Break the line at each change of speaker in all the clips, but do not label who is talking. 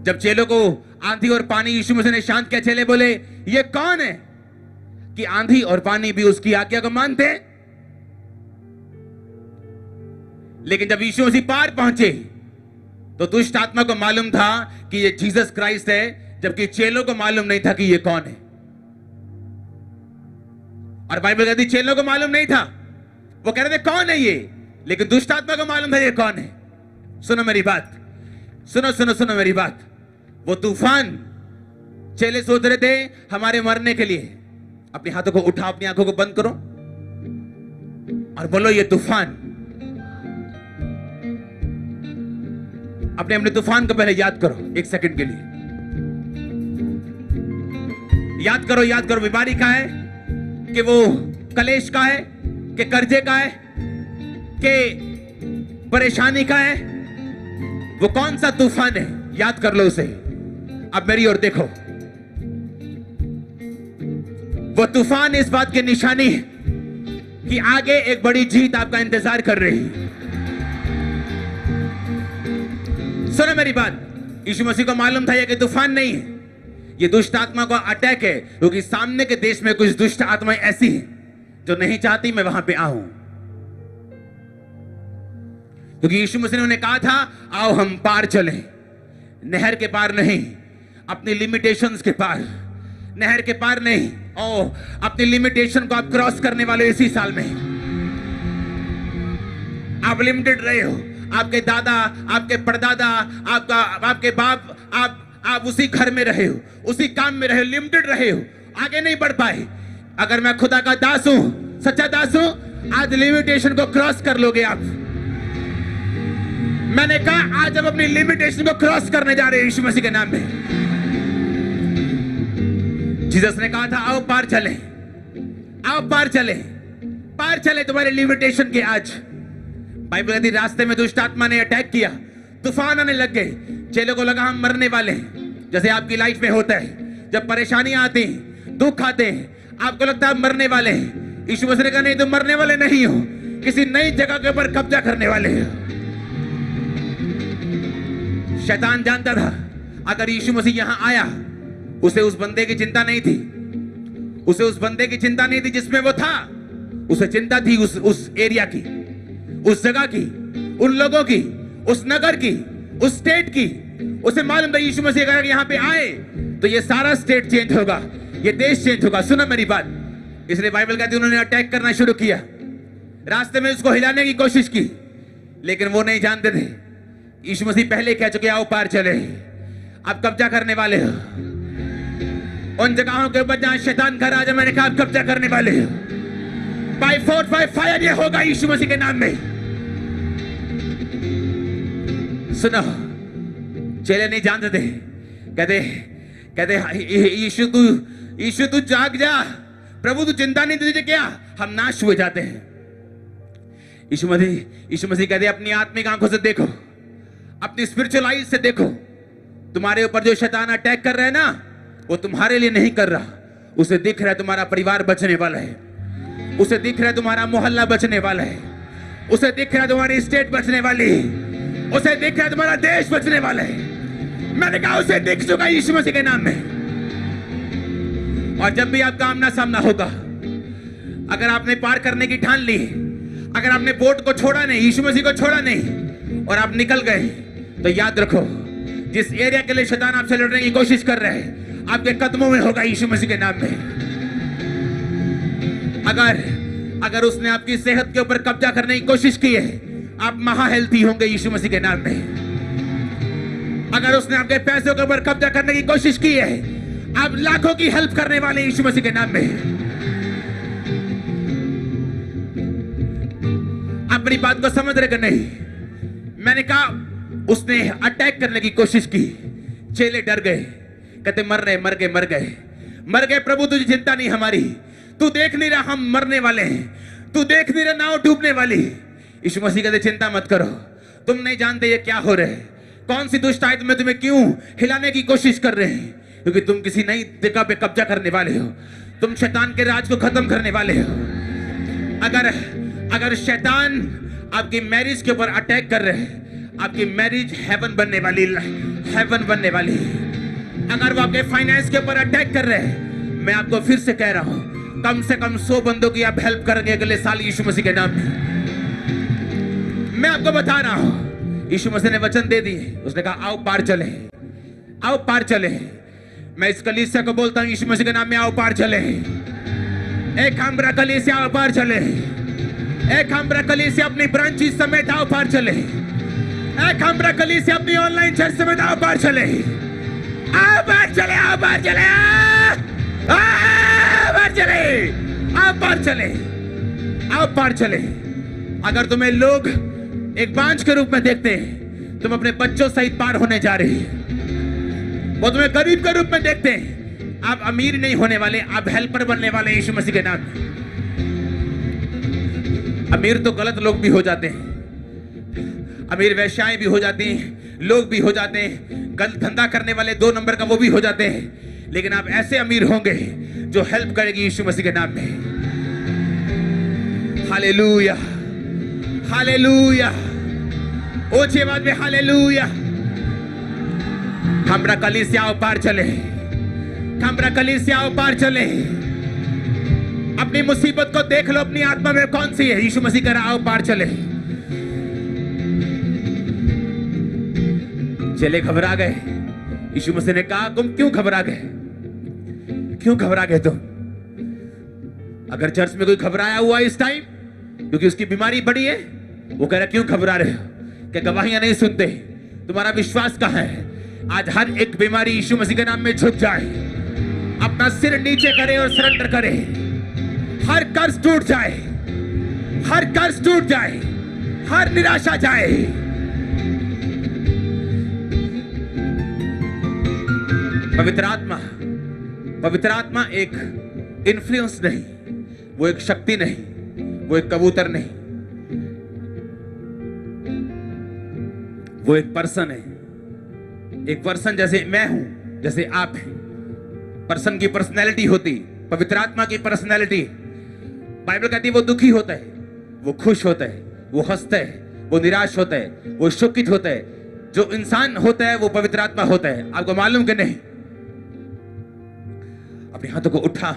जब चेलों को आंधी और पानी यीशु मसीह ने शांत किया, चेले बोले ये कौन है कि आंधी और पानी भी उसकी आज्ञा को मानते हैं। लेकिन जब यीशु मसीह पार पहुंचे तो दुष्ट आत्मा को मालूम था कि ये जीसस क्राइस्ट है, जबकि चेलों को मालूम नहीं था कि ये कौन है। और बाइबल कहती चेलों को मालूम नहीं था, वो कह रहे थे कौन है ये, लेकिन दुष्ट आत्मा को मालूम था ये कौन है। सुनो मेरी बात, सुनो सुनो सुनो मेरी बात। वो तूफान चेले सोच रहे थे हमारे मरने के लिए। अपने हाथों को उठा, अपनी आंखों को बंद करो और बोलो ये तूफान। अपने अपने तूफान को पहले याद करो, एक सेकंड के लिए याद करो, याद करो। बीमारी का है कि वो कलेश का है, कि कर्जे का है, कि परेशानी का है, वो कौन सा तूफान है, याद कर लो उसे। अब मेरी ओर देखो, वो तूफान इस बात की निशानी है कि आगे एक बड़ी जीत आपका इंतजार कर रही है। सुनो मेरी बात, यीशु मसीह को मालूम था ये कि तूफान नहीं है, ये दुष्ट आत्मा का अटैक है, क्योंकि सामने के देश में कुछ दुष्ट आत्माएं ऐसी हैं जो नहीं चाहती मैं वहां पे आऊं। क्योंकि यीशु मसीह ने उन्हें कहा था आओ हम पार चलें, नहर के पार नहीं, अपनी लिमिटेशंस के पार, नहर के पार नहीं। ओ अपनी लिमिटेशन को आप क्रॉस करने वाले इसी साल में। आप लिमिटेड रहे हो, आपके दादा, आपके परदादा, आपके बाप, आप उसी घर में रहे हो, उसी काम में रहे हो, लिमिटेड रहे हो, आगे नहीं बढ़ पाए। अगर मैं खुदा का दास हूं, सच्चा दास हूं, आज लिमिटेशन को क्रॉस कर लोगे आप। मैंने कहा आज हम अपनी लिमिटेशन को क्रॉस करने जा रहे हैं यीशु मसीह के नाम में। जीसस ने कहा था आओ पार चले, आओ पार चले, पार चले तुम्हारे लिमिटेशन के। आज बाइबल कहती रास्ते में दुष्ट आत्मा ने अटैक किया, तूफान आने लग गए, चेलों को लगा हम मरने वाले हैं। जैसे आपकी लाइफ में होता है, जब परेशानियां आती हैं, दुख आते हैं, आपको लगता है मरने वाले हैं। यीशु मसीह ने कहा नहीं, तुम मरने वाले नहीं हो, किसी नई जगह के ऊपर कब्जा करने वाले हो। शैतान जानता था अगर यीशु मसीह यहां आया, उसे उस बंदे की चिंता नहीं थी, उसे उस बंदे की चिंता नहीं थी जिसमें वो था, उसे चिंता थी उस एरिया की, उस जगह की, उन लोगों की, उस नगर की, उस स्टेट की। उसे मालूम था यीशु मसीह अगर यहाँ पे आए तो ये सारा स्टेट चेंज होगा, ये देश चेंज होगा। सुनो मेरी बात, इसलिए बाइबल कहती है उन्होंने अटैक करना शुरू किया, रास्ते में उसको हिलाने की कोशिश की, लेकिन वो नहीं जानते थे यीशु मसीह पहले कह चुके आओ पार चले, आप कब्जा करने वाले हो उन जगहों के ऊपर जहां शैतान का राजा। मैंने कहा आप कब्जा करने वाले हो, बाय फोर्स बाय फायर ये होगा यीशु मसीह के नाम में। सुनो, चेले नहीं जानते थे, कहते यीशु तू जाग जा, प्रभु तू चिंता नहीं, तुझे क्या, हम नाश हुए जाते हैं। यीशु मसीह कहते अपनी आत्मिक आंखों से देखो, अपनी स्पिरिचुअल आईज से देखो, तुम्हारे ऊपर जो शैतान अटैक कर रहा है ना, वो तुम्हारे लिए नहीं कर रहा, उसे दिख रहा है तुम्हारा परिवार बचने वाला है, उसे दिख रहा है तुम्हारा मोहल्ला बचने वाला है, उसे दिख रहा है तुम्हारी स्टेट बचने वाली है, उसे दिख रहा है तुम्हारा देश बचने वाला है। मैंने कहा उसे दिख चुका यीशु मसीह के नाम में। और जब भी आपका आमना सामना होगा, अगर आपने पार करने की ठान ली, अगर आपने बोट को छोड़ा नहीं, यीशु मसीह को छोड़ा नहीं, और आप निकल गए, तो याद रखो जिस एरिया के लिए शैतान आपसे लड़ने की कोशिश कर रहे हैं, आपके कदमों में होगा यीशु मसीह के नाम में। अगर उसने आपकी सेहत के ऊपर कब्जा करने की कोशिश की है, आप महा हेल्थी होंगे यीशु मसीह के नाम में। अगर उसने आपके पैसों के ऊपर कब्जा करने की कोशिश की है, आप लाखों की हेल्प करने वाले यीशु मसीह के नाम में। अपनी बात को समझ रहे कि नहीं? मैंने कहा उसने अटैक करने की कोशिश की, चेले डर गए, कहते मर गए प्रभु तुझे चिंता नहीं हमारी, तू देख नहीं रहा हम मरने वाले हैं, तू देख नहीं रहा नाव डूबने वाली। यीशु मसीह कहते चिंता मत करो, तुम नहीं जानते ये क्या हो रहा है, कौन सी दुष्ट आत्मा तुम्हें क्यों हिलाने की कोशिश कर रहे हैं, क्योंकि तुम किसी नई जगह पे कब्जा करने वाले हो, तुम शैतान के राज को खत्म करने वाले हो। अगर शैतान आपकी मैरिज के ऊपर अटैक कर रहे हैं, आपकी मैरिज हेवन बनने वाली, हेवन बनने वाली है। अगर वो आपके फाइनेंस के ऊपर अटैक कर रहे हैं, मैं आपको फिर से कह रहा हूं, कम से कम 100 बंदों की आप हेल्प करेंगे अगले साल यीशु मसीह के नाम में। मैं आपको बता रहा हूं, यीशु मसीह ने वचन दे दिए। उसने कहा आओ पार चले, आओ पार चले। मैं इस कलीसिया को बोलता हूं, यीशु मसीह के नाम में आओ पार चले। एक हमरा कलीसिया आओ पार चले। एक हमरा कलीसिया अपनी ब्रांचेस समेत आओ पार चले। एक हमरा कलीसिया अपनी ऑनलाइन चर्च समेत आओ पार चले। आओ पार चले, आओ पार चले, आओ पार चले, आओ पार चले, आओ पार चले। अगर तुम्हें लोग एक बांझ के रूप में देखते हैं, तुम अपने बच्चों सहित पार होने जा रही है। वो तुम्हें गरीब के रूप में देखते हैं, आप अमीर नहीं होने वाले, आप हेल्पर बनने वाले यीशु मसीह के नाम में। अमीर तो गलत लोग भी हो जाते हैं, अमीर वेश्याएं भी हो जाती हैं, लोग भी हो जाते हैं, गलत धंधा करने वाले 2 नंबर का वो भी हो जाते हैं। लेकिन आप ऐसे अमीर होंगे जो हेल्प करेगी यीशु मसीह के नाम में। हालेलुया, हालेलुया, ऊंची आवाज में हालेलुया। हमरा कलीसिया आओ पार चले, हमरा कलीसिया आओ पार चले। अपनी मुसीबत को देख लो, अपनी आत्मा में कौन सी है। यीशु मसीह कह रहा आओ पार चले। चले घबरा गए। यीशु मसीह ने कहा तुम क्यों घबरा गए, क्यों घबरा गए तुम? अगर चर्च में कोई घबराया हुआ इस टाइम क्योंकि उसकी बीमारी बड़ी है, वो कह रहा क्यों घबरा रहे हो, क्या गवाहियां नहीं सुनते? तुम्हारा विश्वास कहां है? आज हर एक बीमारी यीशु मसीह के नाम में झुक जाए, अपना सिर नीचे करे और सरेंडर करे। हर कर्ज टूट जाए, हर कर्ज टूट जाए, हर निराशा जाए। पवित्र आत्मा, पवित्र आत्मा एक इन्फ्लुएंस नहीं, वो एक शक्ति नहीं, वो एक कबूतर नहीं, वो एक पर्सन है। एक पर्सन जैसे मैं हूं, जैसे आप हैं। पर्सन की पर्सनैलिटी होती, पवित्र आत्मा की पर्सनैलिटी। बाइबल कहती है वो दुखी होता है, वो खुश होता है, वो हंसता है, वो निराश होता है, वो शोकित होता है। जो इंसान होता है वो पवित्र आत्मा होता है। आपको मालूम कि नहीं? अपने हाथों को उठा,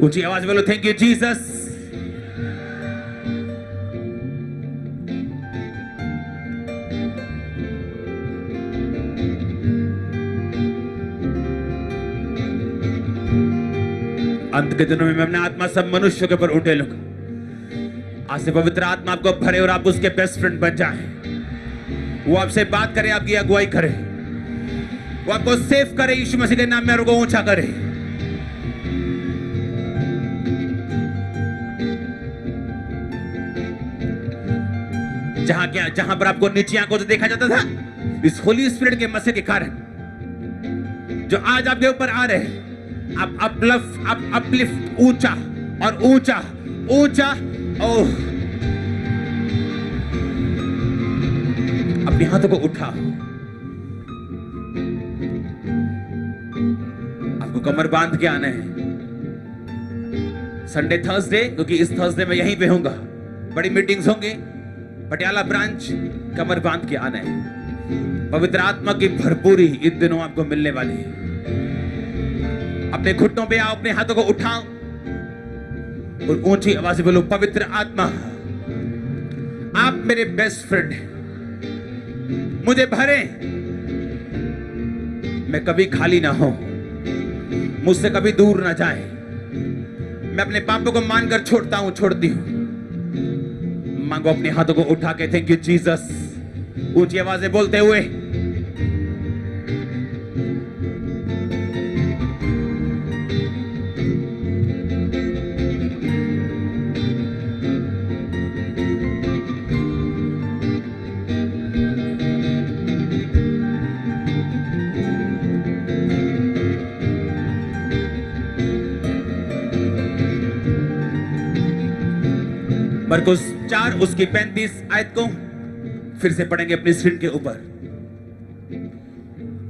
ऊंची आवाज बोलो थैंक यू जीसस। अंत के दिनों में मैं अपना आत्मा सब मनुष्यों के ऊपर उठे लूंगा। आज से पवित्र आत्मा आपको भरे और आप उसके बेस्ट फ्रेंड बन जाएं। वो आपसे बात करे, आपकी अगुवाई करे, वो आपको सेव करे यीशु मसीह के नाम में, और वो ऊंचा करे। जहां पर आपको नीची आंखों से देखा जाता था, इस होली स्पिरिट के मसीह के कारण जो आज आपके ऊपर आ रहे हैं, आप अपलिफ्ट, ऊंचा और ऊंचा, ऊंचा। ओह, अपने हाथों को उठा। आपको कमर बांध के आना है। संडे थर्सडे, क्योंकि इस थर्सडे में यहीं पे होऊंगा, बड़ी मीटिंग्स होंगी। पटियाला ब्रांच, कमर बांध के आना है। पवित्र आत्मा की भरपूरी इन दिनों आपको मिलने वाली है। अपने घुटनों पे आओ, अपने हाथों को उठाओ और ऊंची आवाज से बोलो पवित्र आत्मा, आप मेरे बेस्ट फ्रेंड हैं, मुझे भरे, मैं कभी खाली ना हो, मुझसे कभी दूर ना जाए। मैं अपने पापों को मानकर छोड़ता हूं, छोड़ती हूं। मांगो अपने हाथों को उठा के थैंक यू जीसस, ऊंची आवाज से बोलते हुए। मरकुस 4 उसकी 35 आयत को फिर से पढ़ेंगे अपनी स्क्रीन के ऊपर।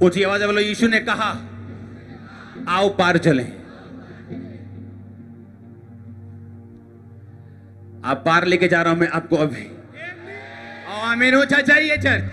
ऊंची आवाज बोलो, यीशु ने कहा आओ पार चलें। आप पार लेके जा रहा हूं मैं आपको अभी। आमीन हो चाहिए चर्च।